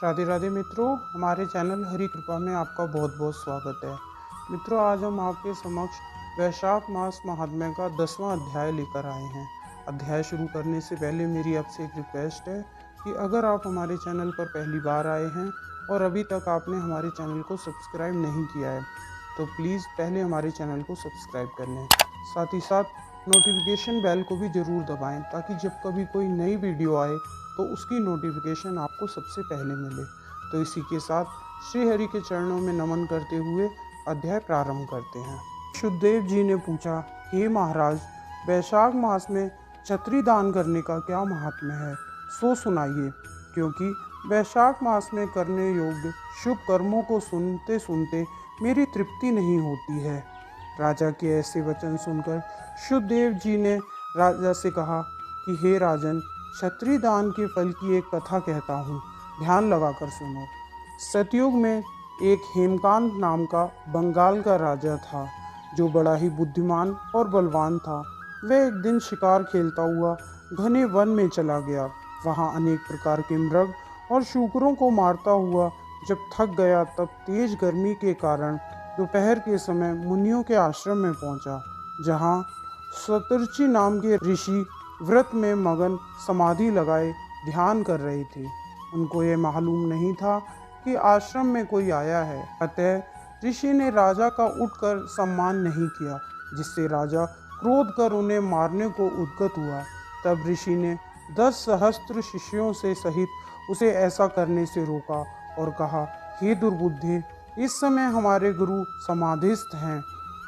राधे राधे मित्रों, हमारे चैनल हरी कृपा में आपका बहुत बहुत स्वागत है। मित्रों, आज हम आपके समक्ष वैशाख मास महात्म्य का 10वां अध्याय लेकर आए हैं। अध्याय शुरू करने से पहले मेरी आपसे एक रिक्वेस्ट है कि अगर आप हमारे चैनल पर पहली बार आए हैं और अभी तक आपने हमारे चैनल को सब्सक्राइब नहीं किया है तो प्लीज़ पहले हमारे चैनल को सब्सक्राइब कर लें। साथ ही साथ नोटिफिकेशन बेल को भी ज़रूर दबाएं ताकि जब कभी कोई नई वीडियो आए तो उसकी नोटिफिकेशन आपको सबसे पहले मिले। तो इसी के साथ श्री हरि के चरणों में नमन करते हुए अध्याय प्रारंभ करते हैं। शुद्धदेव जी ने पूछा, हे महाराज, वैशाख मास में छत्री दान करने का क्या महात्म्य है, सो सुनाइए। क्योंकि वैशाख मास में करने योग्य शुभ कर्मों को सुनते सुनते मेरी तृप्ति नहीं होती है। राजा के ऐसे वचन सुनकर शुद्धदेव जी ने राजा से कहा कि हे राजन, क्षत्रिय दान के फल की एक कथा कहता हूँ, ध्यान लगाकर सुनो। सतयुग में एक हेमकांत नाम का बंगाल का राजा था जो बड़ा ही बुद्धिमान और बलवान था। वह एक दिन शिकार खेलता हुआ घने वन में चला गया। वहाँ अनेक प्रकार के मृग और शूकरों को मारता हुआ जब थक गया तब तेज गर्मी के कारण दोपहर के समय मुनियों के आश्रम में पहुंचा, जहाँ शतरुचि नाम के ऋषि व्रत में मगन समाधि लगाए ध्यान कर रहे थे। उनको ये मालूम नहीं था कि आश्रम में कोई आया है। अतः ऋषि ने राजा का उठकर सम्मान नहीं किया, जिससे राजा क्रोध कर उन्हें मारने को उद्यत हुआ। तब ऋषि ने 10 सहस्त्र शिष्यों से सहित उसे ऐसा करने से रोका और कहा, हे दुर्बुद्धे, इस समय हमारे गुरु समाधिस्थ हैं,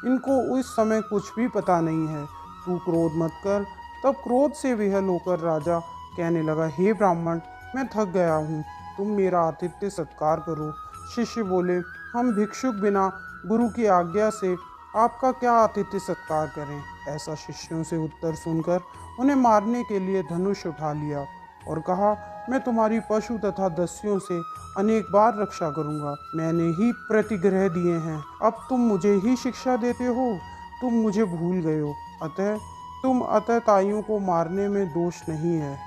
इनको इस समय कुछ भी पता नहीं है, तू क्रोध मत कर। तब क्रोध से विहल होकर राजा कहने लगा, हे ब्राह्मण, मैं थक गया हूँ, तुम मेरा आतिथ्य सत्कार करो। शिष्य बोले, हम भिक्षुक बिना गुरु की आज्ञा से आपका क्या आतिथ्य सत्कार करें। ऐसा शिष्यों से उत्तर सुनकर उन्हें मारने के लिए धनुष उठा लिया और कहा, मैं तुम्हारी पशु तथा दस्युओं से अनेक बार रक्षा करूंगा, मैंने ही प्रतिग्रह दिए हैं, अब तुम मुझे ही शिक्षा देते हो, तुम मुझे भूल गए हो, अतः तुम अतताइयों को मारने में दोष नहीं है।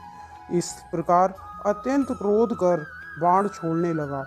इस प्रकार अत्यंत क्रोध कर बाण छोड़ने लगा।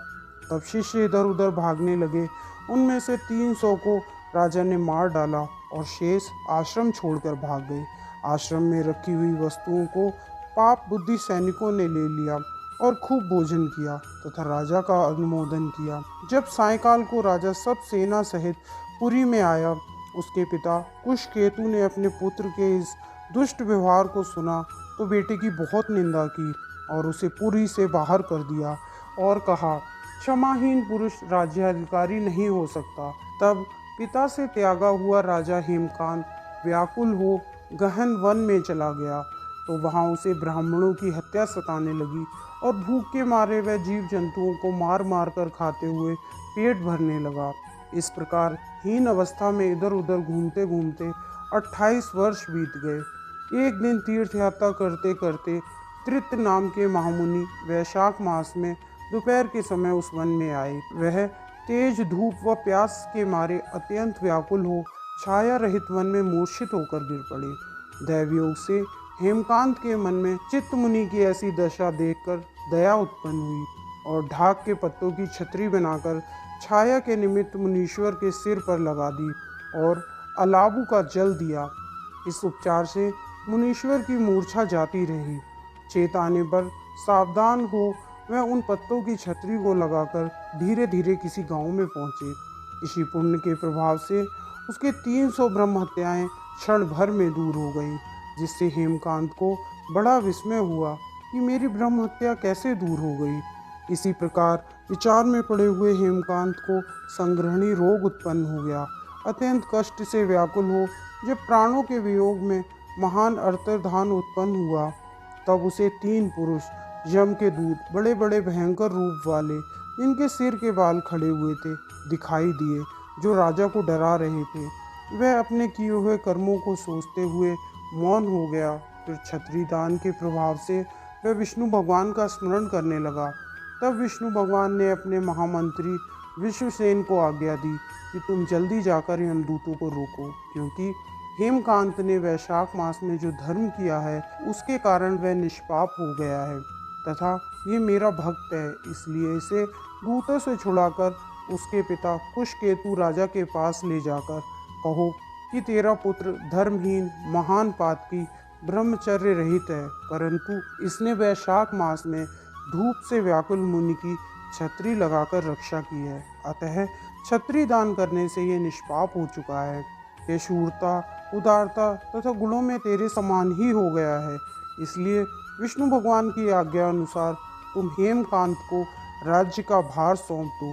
तब शिष्य इधर उधर भागने लगे। उनमें से 300 को राजा ने मार डाला और शेष आश्रम छोड़कर भाग गए। आश्रम में रखी हुई वस्तुओं को पाप बुद्धि सैनिकों ने ले लिया और खूब भोजन किया तथा राजा का अनुमोदन किया। जब सायंकाल को राजा सब सेना सहित पुरी में आया, उसके पिता कुशकेतु ने अपने पुत्र के इस दुष्ट व्यवहार को सुना तो बेटे की बहुत निंदा की और उसे पुरी से बाहर कर दिया और कहा, क्षमाहीन पुरुष राज्याधिकारी नहीं हो सकता। तब पिता से त्यागा हुआ राजा हेमकांत व्याकुल हो गहन वन में चला गया तो वहाँ उसे ब्राह्मणों की हत्या सताने लगी और भूख के मारे वह जीव जंतुओं को मार मार कर खाते हुए पेट भरने लगा। इस प्रकार हीन अवस्था में इधर उधर घूमते घूमते 28 वर्ष बीत गए। एक दिन तीर्थ यात्रा करते करते त्रित नाम के महामुनि वैशाख मास में दोपहर के समय उस वन में आए। वह तेज धूप व प्यास के मारे अत्यंत व्याकुल हो छाया रहित वन में मूर्छित होकर गिर पड़े। दैवयोग से हेमकांत के मन में चित्त मुनि की ऐसी दशा देखकर दया उत्पन्न हुई और ढाक के पत्तों की छतरी बनाकर छाया के निमित्त मुनीश्वर के सिर पर लगा दी और अलाबू का जल दिया। इस उपचार से मुनीश्वर की मूर्छा जाती रही। चेत आने पर सावधान हो वह उन पत्तों की छतरी को लगाकर धीरे धीरे किसी गांव में पहुंचे। इसी पुण्य के प्रभाव से उसके 300 ब्रह्म हत्याएं क्षण भर में दूर हो गईं, जिससे हेमकांत को बड़ा विस्मय हुआ कि मेरी ब्रह्म हत्या कैसे दूर हो गई। इसी प्रकार विचार में पड़े हुए हेमकांत को संग्रहणी रोग उत्पन्न हो गया। अत्यंत कष्ट से व्याकुल हो जब प्राणों के वियोग में महान अंतर्धान उत्पन्न हुआ, तब उसे 3 पुरुष यम के दूत बड़े बड़े भयंकर रूप वाले, जिनके सिर के बाल खड़े हुए थे, दिखाई दिए, जो राजा को डरा रहे थे। वह अपने किए हुए कर्मों को सोचते हुए मौन हो गया। फिर क्षत्रिय दान के प्रभाव से वह विष्णु भगवान का स्मरण करने लगा। तब विष्णु भगवान ने अपने महामंत्री विश्वसेन को आज्ञा दी कि तुम जल्दी जाकर यमदूतों को रोको, क्योंकि हेमकांत ने वैशाख मास में जो धर्म किया है उसके कारण वह निष्पाप हो गया है तथा ये मेरा भक्त है, इसलिए इसे दूतों से छुड़ाकर उसके पिता कुशकेतु राजा के पास ले जाकर कहो कि तेरा पुत्र धर्महीन, महान पातकी, ब्रह्मचर्य रहित है, परंतु इसने वैशाख मास में धूप से व्याकुल मुनि की छतरी लगाकर रक्षा की है। अतः छतरी दान करने से ये निष्पाप हो चुका है। ये शूरता, उदारता तथा गुणों में तेरे समान ही हो गया है। इसलिए विष्णु भगवान की आज्ञा अनुसार तुम हेमकांत को राज्य का भार सौंप दो।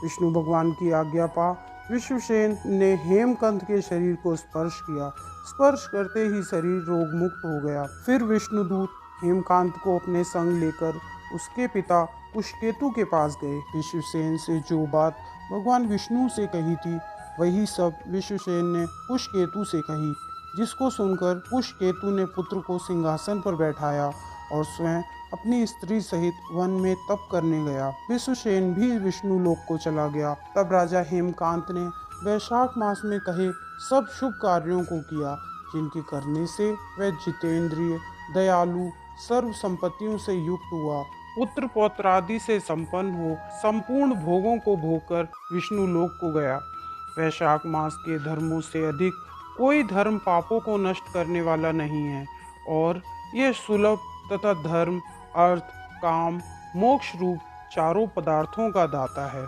विष्णु भगवान की आज्ञा पा विश्वसेन ने हेमकांत के शरीर को स्पर्श किया। स्पर्श करते ही शरीर रोग मुक्त हो गया। फिर विष्णुदूत हेमकांत को अपने संग लेकर उसके पिता कुशकेतु के पास गए। विश्वसेन से जो बात भगवान विष्णु से कही थी, वही सब विश्वसेन ने कुशकेतु से कही, जिसको सुनकर कुशकेतु ने पुत्र को सिंहासन पर बैठाया और स्वयं अपनी स्त्री सहित वन में तप करने गया। विश्वसेन भी विष्णु लोक को चला गया। तब राजा हेमकांत ने वैशाख मास में कहे सब शुभ कार्यों को किया, जिनके करने से वह जितेंद्रिय, दयालु, सर्व संपत्तियों से युक्त हुआ। पुत्र पौत्र आदि से संपन्न हो संपूर्ण भोगों को भोगकर विष्णु लोक को गया। वैशाख मास के धर्मों से अधिक कोई धर्म पापों को नष्ट करने वाला नहीं है और यह सुलभ तथा धर्म, अर्थ, काम, मोक्ष रूप चारों पदार्थों का दाता है।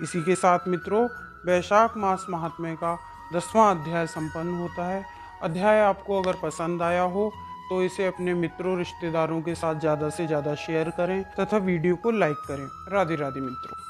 इसी के साथ मित्रों, वैशाख मास महात्म्य का 10वां अध्याय संपन्न होता है। अध्याय आपको अगर पसंद आया हो तो इसे अपने मित्रों, रिश्तेदारों के साथ ज़्यादा से ज़्यादा शेयर करें तथा वीडियो को लाइक करें। राधे राधे मित्रों।